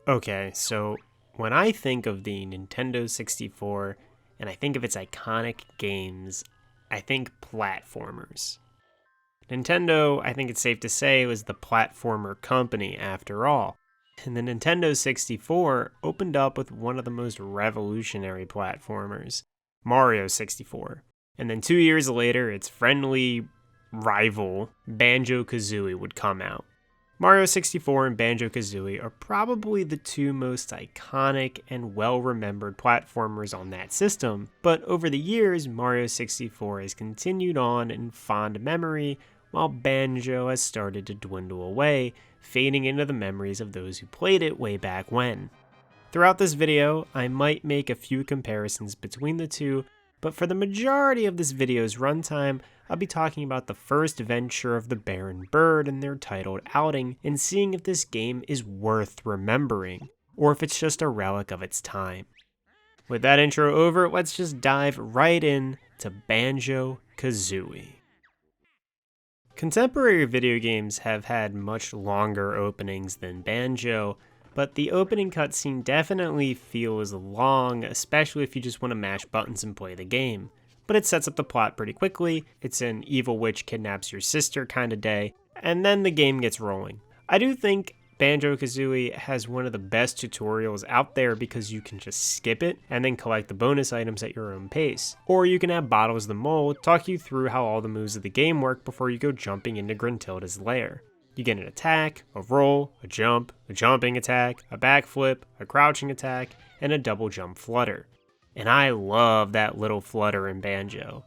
Okay, so when I think of the Nintendo 64 and I think of its iconic games, I think platformers. Nintendo, I think it's safe to say, was the platformer company after all. And the Nintendo 64 opened up with one of the most revolutionary platformers, Mario 64. And then 2 years later, its friendly rival, Banjo Kazooie, would come out. Mario 64 and Banjo Kazooie are probably the two most iconic and well-remembered platformers on that system, but over the years, Mario 64 has continued on in fond memory, while Banjo has started to dwindle away, fading into the memories of those who played it way back when. Throughout this video, I might make a few comparisons between the two, but for the majority of this video's runtime, I'll be talking about the first venture of the Bear and Bird and their titled outing, and seeing if this game is worth remembering, or if it's just a relic of its time. With that intro over, let's just dive right in to Banjo Kazooie. Contemporary video games have had much longer openings than Banjo, but the opening cutscene definitely feels long, especially if you just want to mash buttons and play the game. But it sets up the plot pretty quickly. It's an evil witch kidnaps your sister kind of day, and then the game gets rolling. I do think Banjo Kazooie has one of the best tutorials out there because you can just skip it and then collect the bonus items at your own pace. Or you can have Bottles the Mole talk you through how all the moves of the game work before you go jumping into Gruntilda's lair. You get an attack, a roll, a jump, a jumping attack, a backflip, a crouching attack, and a double jump flutter. And I love that little flutter in Banjo.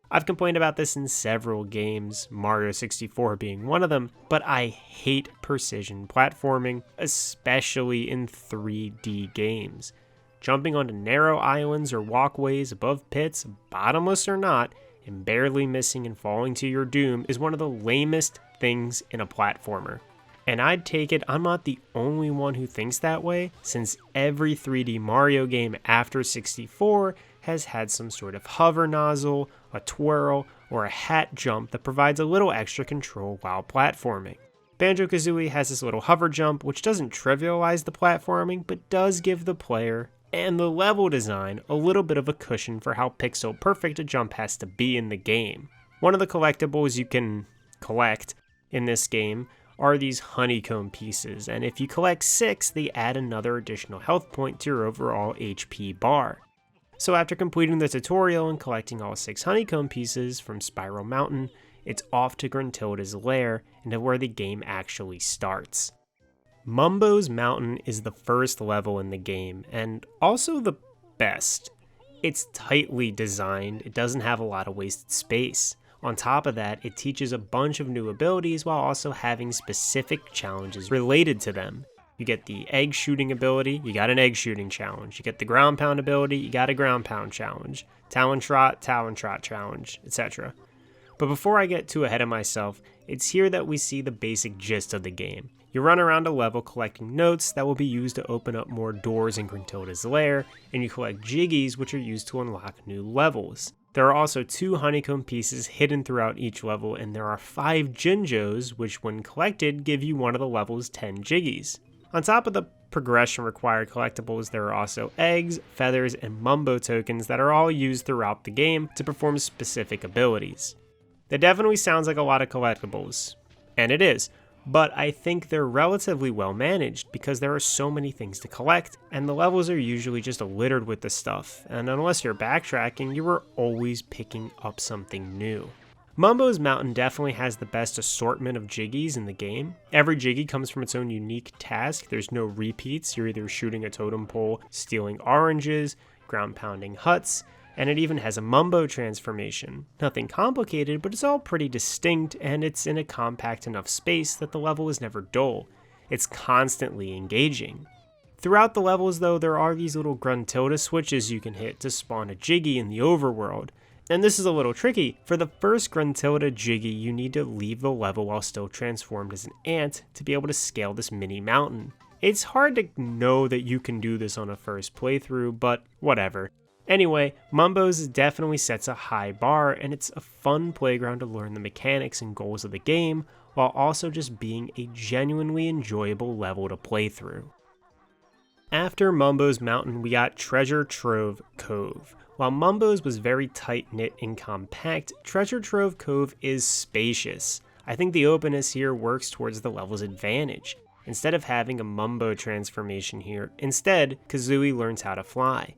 I've complained about this in several games, Mario 64 being one of them, but I hate precision platforming, especially in 3D games. Jumping onto narrow islands or walkways above pits, bottomless or not, and barely missing and falling to your doom is one of the lamest things in a platformer. And I'd take it I'm not the only one who thinks that way, since every 3D Mario game after 64 has had some sort of hover nozzle, a twirl, or a hat jump that provides a little extra control while platforming. Banjo Kazooie has this little hover jump, which doesn't trivialize the platforming, but does give the player and the level design a little bit of a cushion for how pixel perfect a jump has to be in the game. One of the collectibles you can collect in this game are these honeycomb pieces, and if you collect 6, they add another additional health point to your overall HP bar. So after completing the tutorial and collecting all 6 honeycomb pieces from Spiral Mountain, it's off to Gruntilda's lair and to where the game actually starts. Mumbo's Mountain is the first level in the game, and also the best. It's tightly designed, it doesn't have a lot of wasted space. On top of that, it teaches a bunch of new abilities while also having specific challenges related to them. You get the egg shooting ability, you got an egg shooting challenge. You get the ground pound ability, you got a ground pound challenge. Talon trot challenge, etc. But before I get too ahead of myself, it's here that we see the basic gist of the game. You run around a level collecting notes that will be used to open up more doors in Gruntilda's lair, and you collect jiggies which are used to unlock new levels. There are also 2 honeycomb pieces hidden throughout each level, and there are 5 Jinjos, which when collected give you one of the level's 10 jiggies. On top of the progression required collectibles, there are also eggs, feathers, and Mumbo tokens that are all used throughout the game to perform specific abilities. That definitely sounds like a lot of collectibles, and it is, but I think they're relatively well managed because there are so many things to collect, and the levels are usually just littered with this stuff, and unless you're backtracking, you are always picking up something new. Mumbo's Mountain definitely has the best assortment of jiggies in the game. Every jiggy comes from its own unique task. There's no repeats. You're either shooting a totem pole, stealing oranges, ground pounding huts, and it even has a Mumbo transformation. Nothing complicated, but it's all pretty distinct, and it's in a compact enough space that the level is never dull. It's constantly engaging. Throughout the levels though, there are these little Gruntilda switches you can hit to spawn a jiggy in the overworld. And this is a little tricky. For the first Gruntilda jiggy, you need to leave the level while still transformed as an ant to be able to scale this mini mountain. It's hard to know that you can do this on a first playthrough, but whatever. Anyway, Mumbo's definitely sets a high bar, and it's a fun playground to learn the mechanics and goals of the game, while also just being a genuinely enjoyable level to play through. After Mumbo's mountain, we got Treasure Trove Cove. While Mumbo's was very tight-knit and compact, Treasure Trove Cove is spacious. I think the openness here works towards the level's advantage. Instead of having a Mumbo transformation here, instead, Kazooie learns how to fly.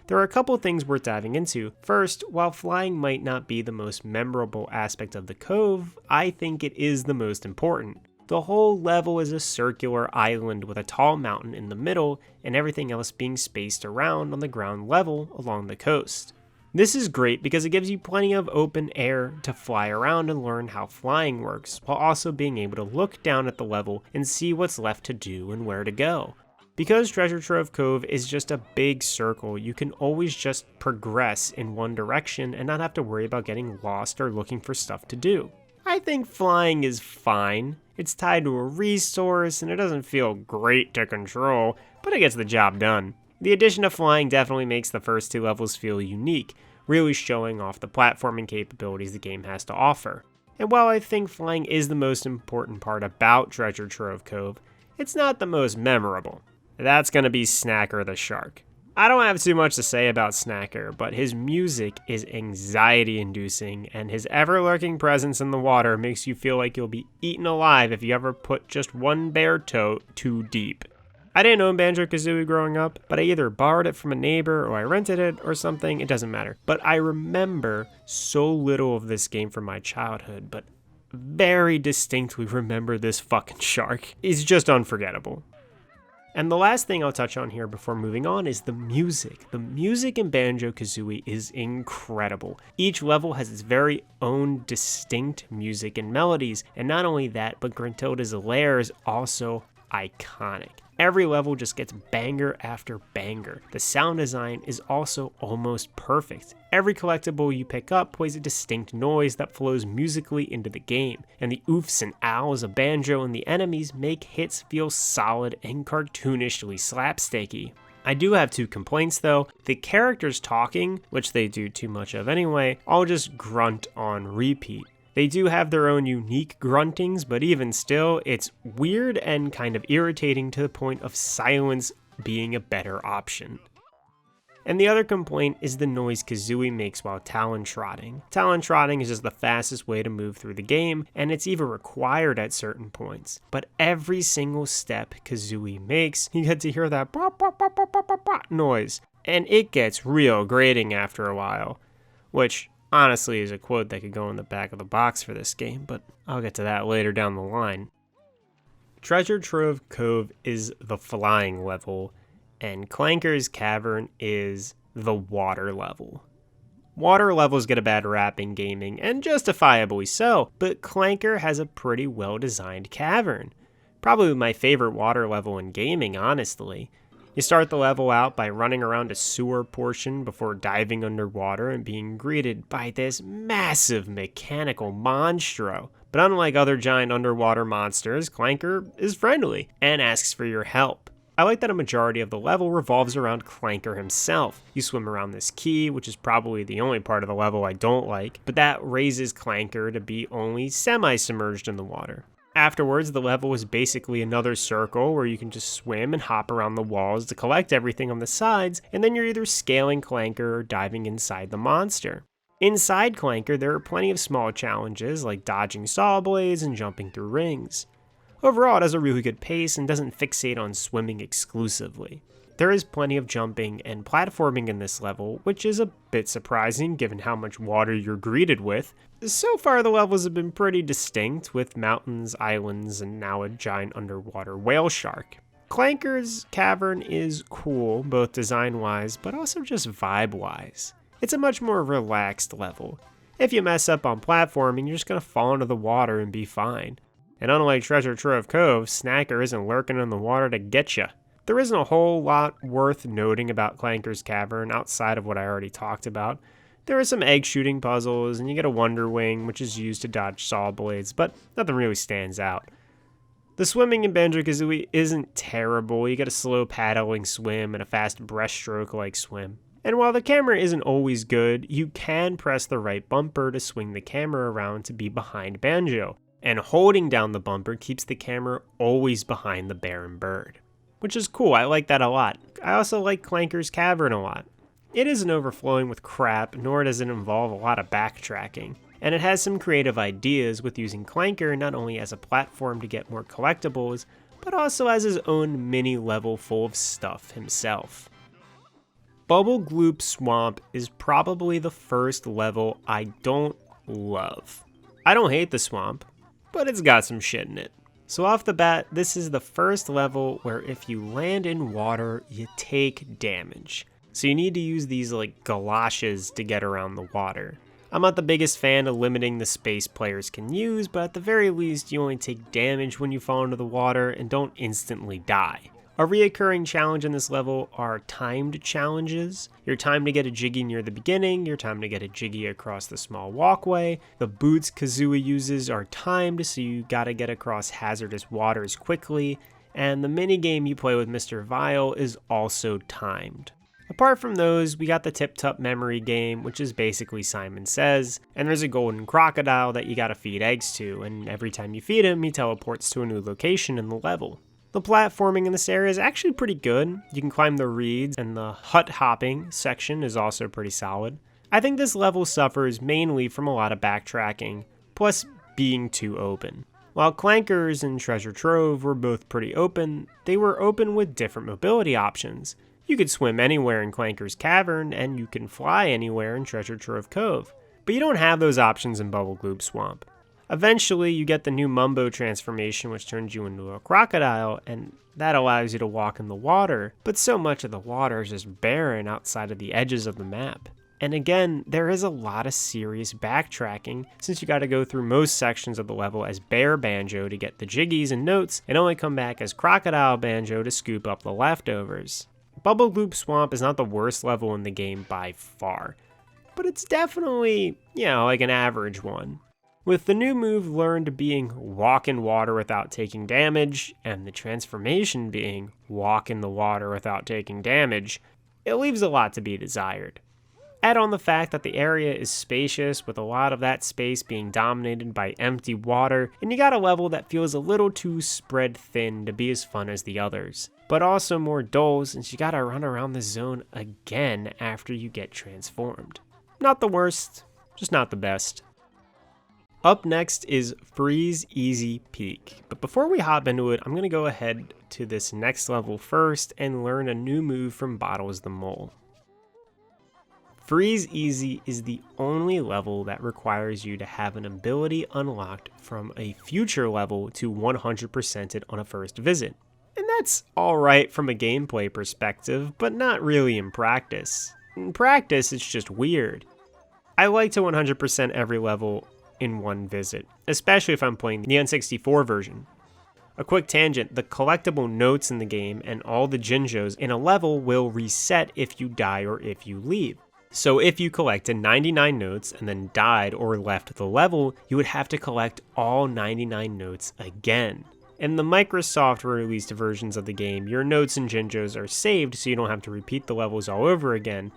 There are a couple things worth diving into. First, while flying might not be the most memorable aspect of the cove, I think it is the most important. The whole level is a circular island with a tall mountain in the middle and everything else being spaced around on the ground level along the coast. This is great because it gives you plenty of open air to fly around and learn how flying works, while also being able to look down at the level and see what's left to do and where to go. Because Treasure Trove Cove is just a big circle, you can always just progress in one direction and not have to worry about getting lost or looking for stuff to do. I think flying is fine. It's tied to a resource and it doesn't feel great to control, but it gets the job done. The addition of flying definitely makes the first two levels feel unique, really showing off the platforming capabilities the game has to offer. And while I think flying is the most important part about Treasure Trove Cove, it's not the most memorable. That's gonna be Snacker the Shark. I don't have too much to say about Snacker, but his music is anxiety-inducing, and his ever-lurking presence in the water makes you feel like you'll be eaten alive if you ever put just one bare toe too deep. I didn't own Banjo Kazooie growing up, but I either borrowed it from a neighbor or I rented it or something, it doesn't matter. But I remember so little of this game from my childhood, but very distinctly remember this fucking shark. It's just unforgettable. And the last thing I'll touch on here before moving on is the music. The music in Banjo Kazooie is incredible. Each level has its very own distinct music and melodies, and not only that, but Gruntilda's lair is also iconic. Every level just gets banger after banger. The sound design is also almost perfect. Every collectible you pick up plays a distinct noise that flows musically into the game, and the oofs and owls of Banjo and the enemies make hits feel solid and cartoonishly slapsticky. I do have two complaints though. The characters talking, which they do too much of anyway, all just grunt on repeat. They do have their own unique gruntings, but even still, it's weird and kind of irritating to the point of silence being a better option. And the other complaint is the noise Kazooie makes while talon trotting. Talon trotting is just the fastest way to move through the game, and it's even required at certain points. But every single step Kazooie makes, you get to hear that bop, bop, bop, bop, bop, bop, bop noise, and it gets real grating after a while, which honestly is a quote that could go in the back of the box for this game, but I'll get to that later down the line. Treasure Trove Cove is the flying level, and Clanker's Cavern is the water level. Water levels get a bad rap in gaming, and justifiably so, but Clanker has a pretty well-designed cavern. Probably my favorite water level in gaming, honestly. You start the level out by running around a sewer portion before diving underwater and being greeted by this massive mechanical monstro. But unlike other giant underwater monsters, Clanker is friendly and asks for your help. I like that a majority of the level revolves around Clanker himself. You swim around this key, which is probably the only part of the level I don't like, but that raises Clanker to be only semi-submerged in the water. Afterwards, the level is basically another circle where you can just swim and hop around the walls to collect everything on the sides, and then you're either scaling Clanker or diving inside the monster. Inside Clanker, there are plenty of small challenges like dodging saw blades and jumping through rings. Overall, it has a really good pace and doesn't fixate on swimming exclusively. There is plenty of jumping and platforming in this level, which is a bit surprising given how much water you're greeted with. So far the levels have been pretty distinct, with mountains, islands, and now a giant underwater whale shark. Clanker's Cavern is cool, both design-wise, but also just vibe-wise. It's a much more relaxed level. If you mess up on platforming, you're just gonna fall into the water and be fine. And unlike Treasure Trove Cove, Snacker isn't lurking in the water to get ya. There isn't a whole lot worth noting about Clanker's Cavern outside of what I already talked about. There are some egg shooting puzzles, and you get a Wonder Wing, which is used to dodge saw blades, but nothing really stands out. The swimming in Banjo Kazooie isn't terrible. You get a slow paddling swim and a fast breaststroke-like swim. And while the camera isn't always good, you can press the right bumper to swing the camera around to be behind Banjo, and holding down the bumper keeps the camera always behind the Baron Bird. which is cool. I like that a lot. I also like Clanker's Cavern a lot. It isn't overflowing with crap, nor does it involve a lot of backtracking. And it has some creative ideas with using Clanker not only as a platform to get more collectibles, but also as his own mini level full of stuff himself. Bubblegloop Swamp is probably the first level I don't love. I don't hate the swamp, but it's got some shit in it. So off the bat, this is the first level where if you land in water, you take damage. So you need to use these like galoshes to get around the water. I'm not the biggest fan of limiting the space players can use, but at the very least you only take damage when you fall into the water and don't instantly die. A reoccurring challenge in this level are timed challenges. Your time to get a Jiggy near the beginning, your time to get a Jiggy across the small walkway. The boots Kazooie uses are timed, so you gotta get across hazardous waters quickly. And the minigame you play with Mr. Vile is also timed. Apart from those, we got the Tip Tup memory game, which is basically Simon Says, and there's a golden crocodile that you gotta feed eggs to, and every time you feed him, he teleports to a new location in the level. The platforming in this area is actually pretty good. You can climb the reeds, and the hut hopping section is also pretty solid. I think this level suffers mainly from a lot of backtracking, plus being too open. While Clankers and Treasure Trove were both pretty open, they were open with different mobility options. You could swim anywhere in Clanker's Cavern, and you can fly anywhere in Treasure Trove Cove, but you don't have those options in Bubblegloop Swamp. Eventually, you get the new Mumbo transformation, which turns you into a crocodile, and that allows you to walk in the water, but so much of the water is just barren outside of the edges of the map. And again, there is a lot of serious backtracking, since you gotta go through most sections of the level as Bear Banjo to get the Jiggies and notes, and only come back as Crocodile Banjo to scoop up the leftovers. Bubblegloop Swamp is not the worst level in the game by far, but it's definitely, like an average one. With the new move learned being walk in water without taking damage, and the transformation being walk in the water without taking damage, it leaves a lot to be desired. Add on the fact that the area is spacious, with a lot of that space being dominated by empty water, and you got a level that feels a little too spread thin to be as fun as the others, but also more dull since you gotta run around the zone again after you get transformed. Not the worst, just not the best. Up next is Freezy Peak, but before we hop into it, I'm going to go ahead to this next level first and learn a new move from Bottles the Mole. Freeze Easy is the only level that requires you to have an ability unlocked from a future level to 100% it on a first visit. And that's alright from a gameplay perspective, but not really in practice. In practice, it's just weird. I like to 100% every level in one visit, especially if I'm playing the N64 version. A quick tangent, the collectible notes in the game and all the Jinjos in a level will reset if you die or if you leave. So if you collected 99 notes and then died or left the level, you would have to collect all 99 notes again. In the Microsoft released versions of the game, your notes and Jinjos are saved so you don't have to repeat the levels all over again,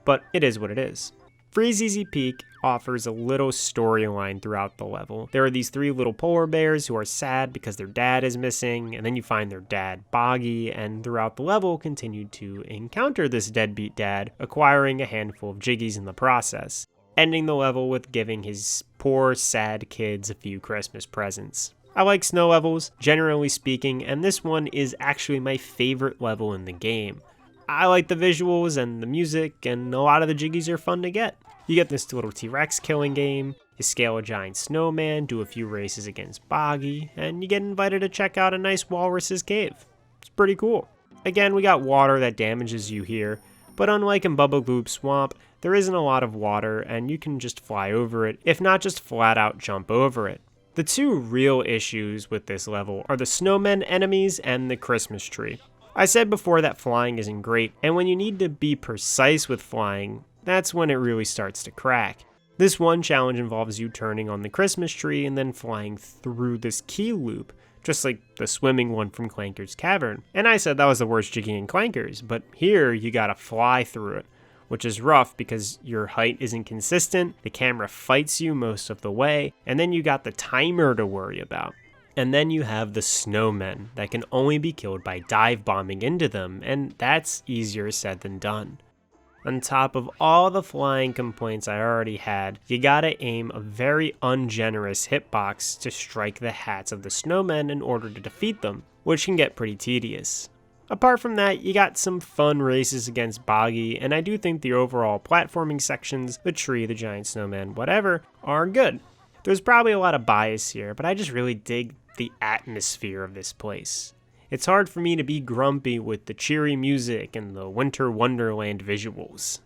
but it is what it is. Freezy Peak offers a little storyline throughout the level. There are these 3 little polar bears who are sad because their dad is missing, and then you find their dad, Boggy, and throughout the level continue to encounter this deadbeat dad, acquiring a handful of Jiggies in the process, ending the level with giving his poor, sad kids a few Christmas presents. I like snow levels, generally speaking, and this one is actually my favorite level in the game. I like the visuals and the music, and a lot of the Jiggies are fun to get. You get this little T-Rex killing game, you scale a giant snowman, do a few races against Boggy, and you get invited to check out a nice walrus's cave. It's pretty cool. Again, we got water that damages you here, but unlike in Bubblegloop Swamp, there isn't a lot of water and you can just fly over it, if not just flat out jump over it. The 2 real issues with this level are the snowmen enemies and the Christmas tree. I said before that flying isn't great, and when you need to be precise with flying, that's when it really starts to crack. This one challenge involves you turning on the Christmas tree and then flying through this key loop, just like the swimming one from Clanker's Cavern. And I said that was the worst Jiggy in Clankers, but here you gotta fly through it, which is rough because your height isn't consistent, the camera fights you most of the way, and then you got the timer to worry about. And then you have the snowmen that can only be killed by dive bombing into them, and that's easier said than done. On top of all the flying complaints I already had, you gotta aim a very ungenerous hitbox to strike the hats of the snowmen in order to defeat them, which can get pretty tedious. Apart from that, you got some fun races against Boggy, and I do think the overall platforming sections, the tree, the giant snowman, whatever, are good. There's probably a lot of bias here, but I just really dig the atmosphere of this place. It's hard for me to be grumpy with the cheery music and the winter wonderland visuals.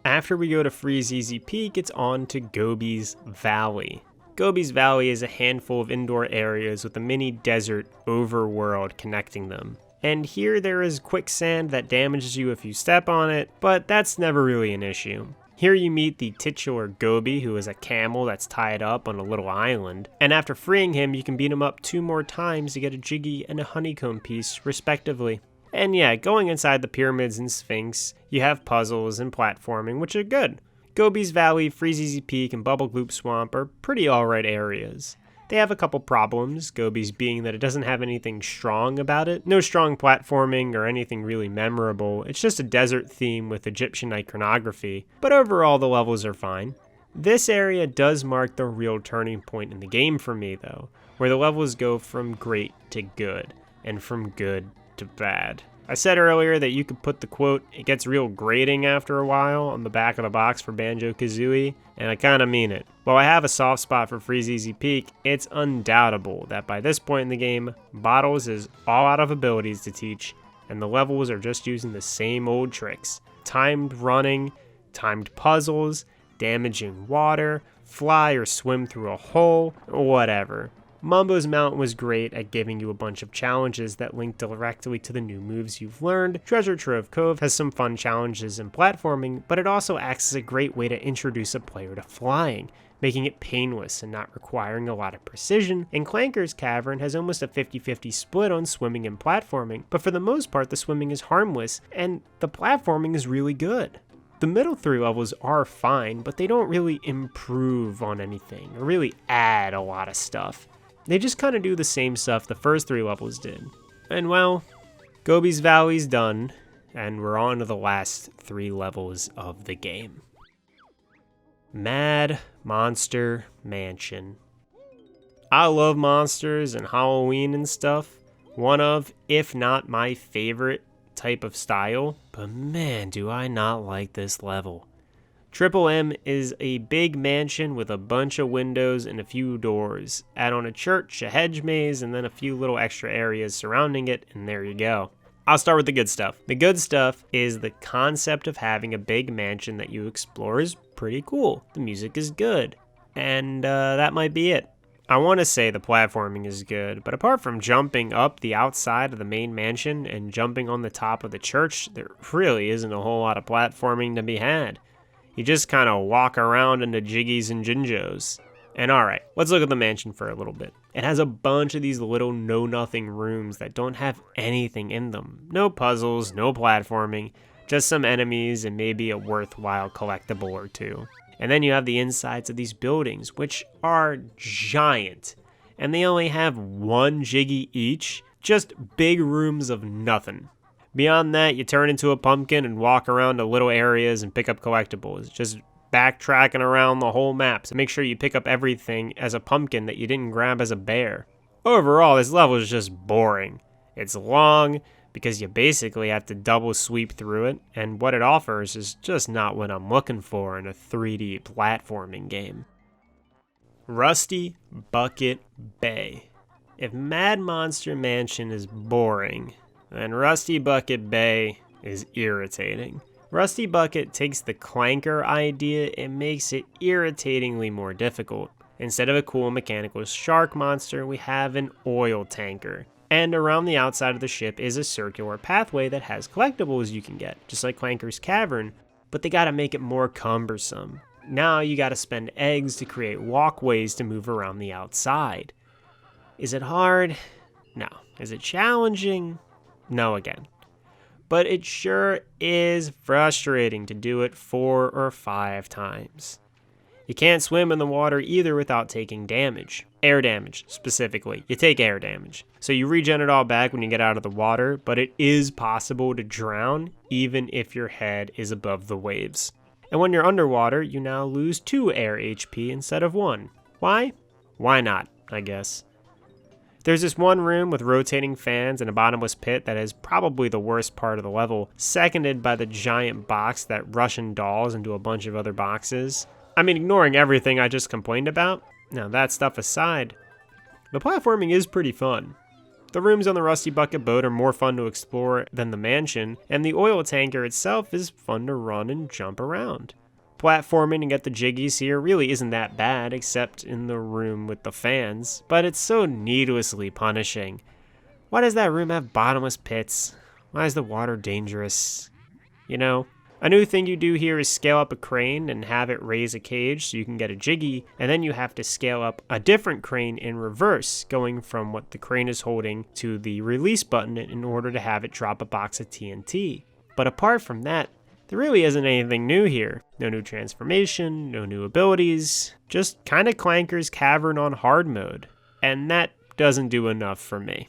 After we go to Freezy Peak, it's on to Gobi's Valley. Gobi's Valley is a handful of indoor areas with a mini desert overworld connecting them. And here there is quicksand that damages you if you step on it, but that's never really an issue. Here you meet the titular Gobi, who is a camel that's tied up on a little island, and after freeing him you can beat him up 2 more times to get a Jiggy and a honeycomb piece, respectively. And yeah, going inside the pyramids and Sphinx, you have puzzles and platforming, which are good. Gobi's Valley, Freezy Peak, and Bubblegloop Swamp are pretty alright areas. They have a couple problems, Gobi's being that it doesn't have anything strong about it. No strong platforming or anything really memorable. It's just a desert theme with Egyptian iconography, but overall the levels are fine. This area does mark the real turning point in the game for me though, where the levels go from great to good, and from good to bad. I said earlier that you could put the quote, "it gets real grating after a while," on the back of the box for Banjo Kazooie, and I kinda mean it. While I have a soft spot for Freezy Peak, it's undoubtable that by this point in the game, Bottles is all out of abilities to teach, and the levels are just using the same old tricks. Timed running, timed puzzles, damaging water, fly or swim through a hole, whatever. Mumbo's Mountain was great at giving you a bunch of challenges that link directly to the new moves you've learned. Treasure Trove Cove has some fun challenges in platforming, but it also acts as a great way to introduce a player to flying, making it painless and not requiring a lot of precision. And Clanker's Cavern has almost a 50-50 split on swimming and platforming, but for the most part the swimming is harmless and the platforming is really good. The middle 3 levels are fine, but they don't really improve on anything or really add a lot of stuff. They just kind of do the same stuff the first 3 levels did. And well, Gobi's Valley's done, and we're on to the last 3 levels of the game. Mad Monster Mansion. I love monsters and Halloween and stuff. One of, if not my favorite type of style, but man, do I not like this level. Triple M is a big mansion with a bunch of windows and a few doors. Add on a church, a hedge maze, and then a few little extra areas surrounding it, and there you go. I'll start with the good stuff. The good stuff is the concept of having a big mansion that you explore is pretty cool. The music is good, and that might be it. I want to say the platforming is good, but apart from jumping up the outside of the main mansion and jumping on the top of the church, there really isn't a whole lot of platforming to be had. You just kind of walk around into Jiggies and Jinjos. And alright, let's look at the mansion for a little bit. It has a bunch of these little know-nothing rooms that don't have anything in them. No puzzles, no platforming, just some enemies and maybe a worthwhile collectible or 2. And then you have the insides of these buildings, which are giant. And they only have 1 Jiggy each, just big rooms of nothing. Beyond that, you turn into a pumpkin and walk around to little areas and pick up collectibles. Just backtracking around the whole map, so make sure you pick up everything as a pumpkin that you didn't grab as a bear. Overall, this level is just boring. It's long because you basically have to double sweep through it, and what it offers is just not what I'm looking for in a 3D platforming game. Rusty Bucket Bay. If Mad Monster Mansion is boring, then Rusty Bucket Bay is irritating. Rusty Bucket takes the Clanker idea and makes it irritatingly more difficult. Instead of a cool mechanical shark monster, we have an oil tanker. And around the outside of the ship is a circular pathway that has collectibles you can get, just like Clanker's Cavern, but they gotta make it more cumbersome. Now you gotta spend eggs to create walkways to move around the outside. Is it hard? No. Is it challenging? No again. But it sure is frustrating to do it 4 or 5 times. You can't swim in the water either without taking damage. Air damage, specifically. You take air damage. So you regen it all back when you get out of the water, but it is possible to drown even if your head is above the waves. And when you're underwater, you now lose 2 air HP instead of 1. Why? Why not, I guess. There's this one room with rotating fans and a bottomless pit that is probably the worst part of the level, seconded by the giant box that Russian dolls into a bunch of other boxes. I mean, ignoring everything I just complained about, now that stuff aside, the platforming is pretty fun. The rooms on the Rusty Bucket boat are more fun to explore than the mansion, and the oil tanker itself is fun to run and jump around. Platforming and get the jiggies here really isn't that bad, except in the room with the fans, but it's so needlessly punishing. Why does that room have bottomless pits? Why is the water dangerous? You know? A new thing you do here is scale up a crane and have it raise a cage so you can get a jiggy, and then you have to scale up a different crane in reverse, going from what the crane is holding to the release button in order to have it drop a box of TNT. But apart from that, there really isn't anything new here. No new transformation, no new abilities, just kinda Clanker's Cavern on hard mode. And that doesn't do enough for me.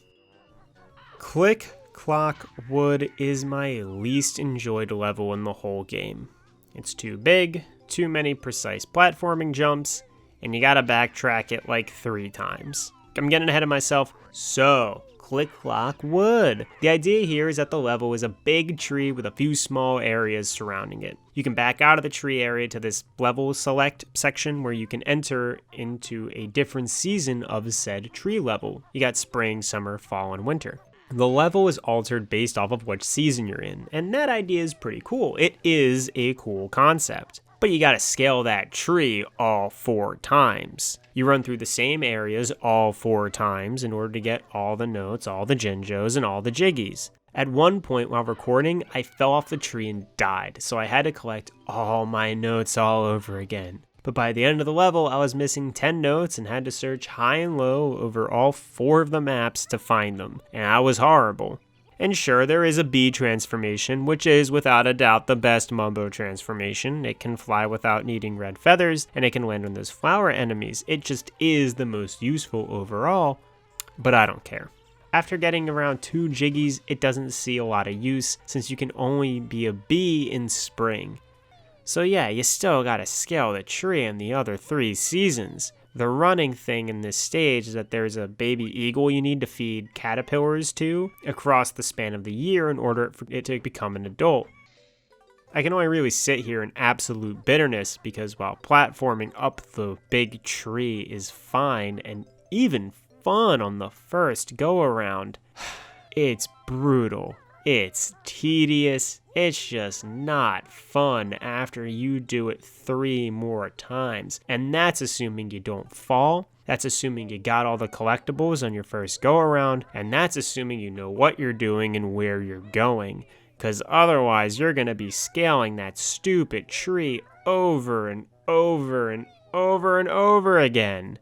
Click Clock Wood is my least enjoyed level in the whole game. It's too big, too many precise platforming jumps, and you gotta backtrack it like 3 times. I'm getting ahead of myself, so Click Clock Wood. The idea here is that the level is a big tree with a few small areas surrounding it. You can back out of the tree area to this level select section where you can enter into a different season of said tree level. You got spring, summer, fall, and winter. The level is altered based off of which season you're in, and that idea is pretty cool. It is a cool concept. But you gotta scale that tree all 4 times. You run through the same areas all 4 times in order to get all the notes, all the Jinjos, and all the Jiggies. At one point while recording, I fell off the tree and died, so I had to collect all my notes all over again. But by the end of the level, I was missing 10 notes and had to search high and low over all 4 of the maps to find them, and that was horrible. And sure, there is a bee transformation, which is without a doubt the best Mumbo transformation. It can fly without needing red feathers, and it can land on those flower enemies. It just is the most useful overall, but I don't care. After getting around 2 Jiggies, it doesn't see a lot of use, since you can only be a bee in spring. So yeah, you still gotta scale the tree in the other 3 seasons. The running thing in this stage is that there's a baby eagle you need to feed caterpillars to across the span of the year in order for it to become an adult. I can only really sit here in absolute bitterness because while platforming up the big tree is fine and even fun on the first go around, it's brutal. It's tedious. It's just not fun after you do it 3 more times. And that's assuming you don't fall. That's assuming you got all the collectibles on your first go around. And that's assuming you know what you're doing and where you're going. Because otherwise you're going to be scaling that stupid tree over and over and over and over again.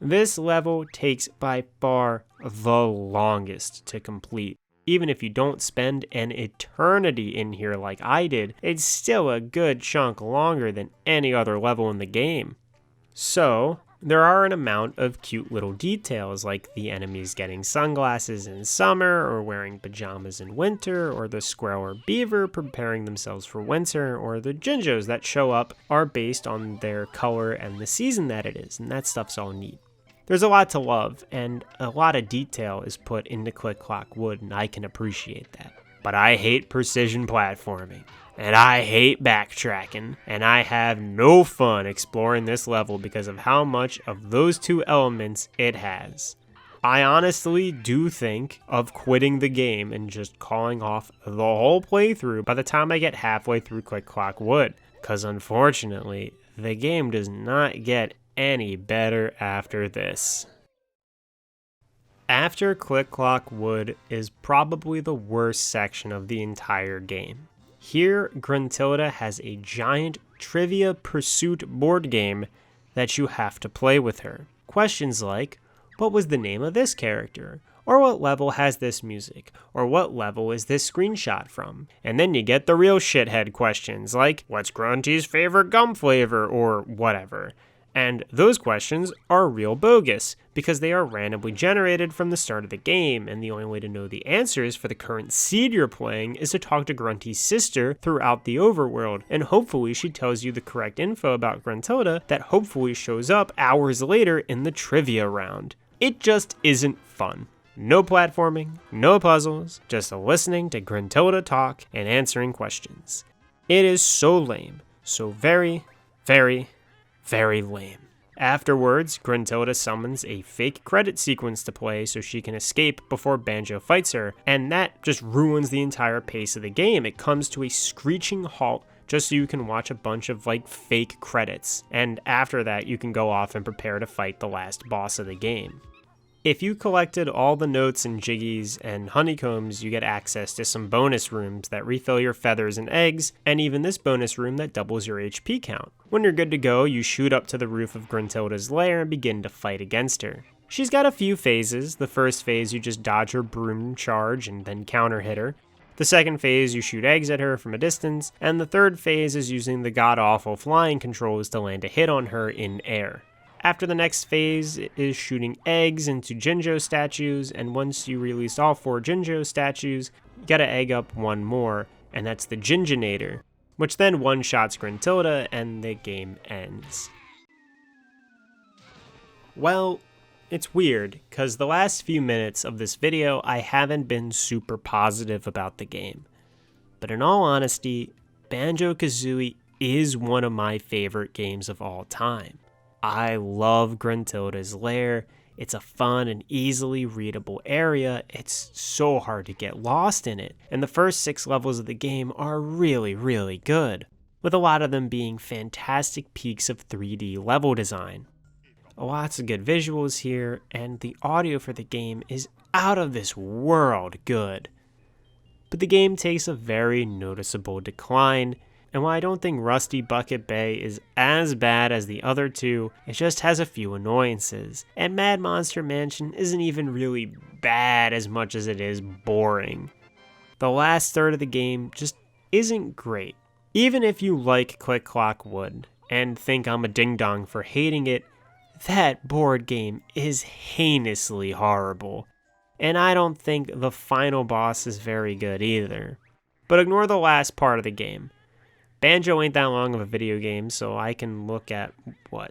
This level takes by far the longest to complete. Even if you don't spend an eternity in here like I did, it's still a good chunk longer than any other level in the game. So, there are an amount of cute little details like the enemies getting sunglasses in summer or wearing pajamas in winter, or the squirrel or beaver preparing themselves for winter, or the Jinjos that show up are based on their color and the season that it is, and that stuff's all neat. There's a lot to love, and a lot of detail is put into Click Clock Wood, and I can appreciate that. But I hate precision platforming, and I hate backtracking, and I have no fun exploring this level because of how much of those 2 elements it has. I honestly do think of quitting the game and just calling off the whole playthrough by the time I get halfway through Click Clock Wood, because unfortunately, the game does not get any better after this. After Click Clock Wood is probably the worst section of the entire game. Here, Gruntilda has a giant trivia pursuit board game that you have to play with her. Questions like, what was the name of this character? Or what level has this music? Or what level is this screenshot from? And then you get the real shithead questions like, what's Grunty's favorite gum flavor? Or whatever. And those questions are real bogus, because they are randomly generated from the start of the game, and the only way to know the answers for the current seed you're playing is to talk to Grunty's sister throughout the overworld, and hopefully she tells you the correct info about Gruntilda that hopefully shows up hours later in the trivia round. It just isn't fun. No platforming, no puzzles, just listening to Gruntilda talk and answering questions. It is so lame, so very, very, very lame. Afterwards, Gruntilda summons a fake credit sequence to play so she can escape before Banjo fights her, and that just ruins the entire pace of the game. It comes to a screeching halt just so you can watch a bunch of fake credits, and after that you can go off and prepare to fight the last boss of the game. If you collected all the notes and jiggies and honeycombs, you get access to some bonus rooms that refill your feathers and eggs, and even this bonus room that doubles your HP count. When you're good to go, you shoot up to the roof of Gruntilda's lair and begin to fight against her. She's got a few phases. The first phase, you just dodge her broom charge and then counter hit her. The second phase, you shoot eggs at her from a distance, and the third phase is using the god-awful flying controls to land a hit on her in air. After the next phase is shooting eggs into Jinjo statues, and once you release all 4 Jinjo statues, you gotta egg up one more, and that's the Jinjonator, which then one-shots Gruntilda and the game ends. Well, it's weird, cause the last few minutes of this video I haven't been super positive about the game. But in all honesty, Banjo Kazooie is one of my favorite games of all time. I love Gruntilda's lair. It's a fun and easily readable area. It's so hard to get lost in it. And the first 6 levels of the game are really, really good, with a lot of them being fantastic peaks of 3D level design. Lots of good visuals here, and the audio for the game is out of this world good. But the game takes a very noticeable decline, and while I don't think Rusty Bucket Bay is as bad as the other two, it just has a few annoyances. And Mad Monster Mansion isn't even really bad as much as it is boring. The last third of the game just isn't great. Even if you like Click Clock Wood and think I'm a ding-dong for hating it, that board game is heinously horrible. And I don't think the final boss is very good either. But ignore the last part of the game. Banjo ain't that long of a video game, so I can look at,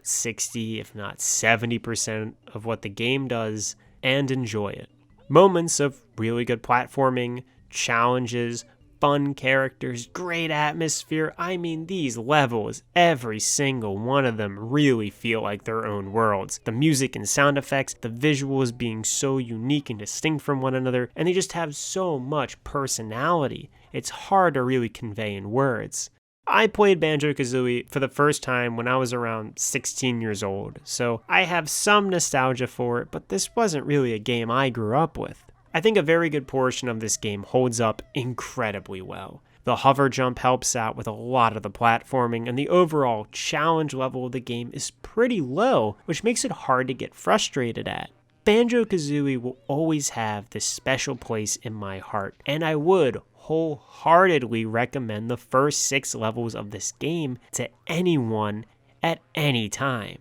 60 if not 70% of what the game does and enjoy it. Moments of really good platforming, challenges, fun characters, great atmosphere. I mean, these levels, every single one of them really feel like their own worlds. The music and sound effects, the visuals being so unique and distinct from one another, and they just have so much personality. It's hard to really convey in words. I played Banjo Kazooie for the first time when I was around 16 years old, so I have some nostalgia for it, but this wasn't really a game I grew up with. I think a very good portion of this game holds up incredibly well. The hover jump helps out with a lot of the platforming, and the overall challenge level of the game is pretty low, which makes it hard to get frustrated at. Banjo Kazooie will always have this special place in my heart, and I would wholeheartedly recommend the first 6 levels of this game to anyone at any time.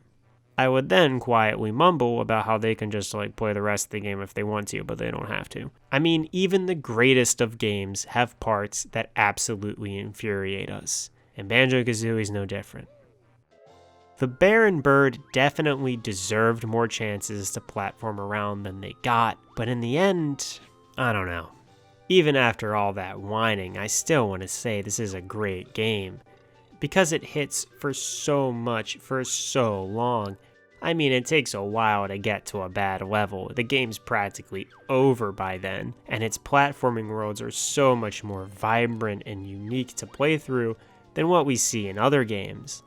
I would then quietly mumble about how they can just play the rest of the game if they want to, but they don't have to. I mean, even the greatest of games have parts that absolutely infuriate us, and Banjo Kazooie is no different. The bear and bird definitely deserved more chances to platform around than they got, but in the end, I don't know. Even after all that whining, I still want to say this is a great game. Because it hits for so much for so long. I mean, it takes a while to get to a bad level. The game's practically over by then, and its platforming worlds are so much more vibrant and unique to play through than what we see in other games.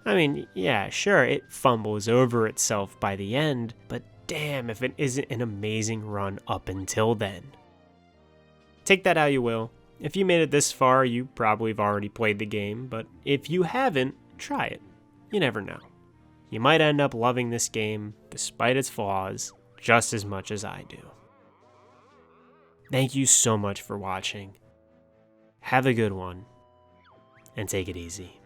I mean, yeah, sure, it fumbles over itself by the end, but damn if it isn't an amazing run up until then. Take that how you will. If you made it this far, you probably have already played the game, but if you haven't, try it. You never know. You might end up loving this game, despite its flaws, just as much as I do. Thank you so much for watching. Have a good one, and take it easy.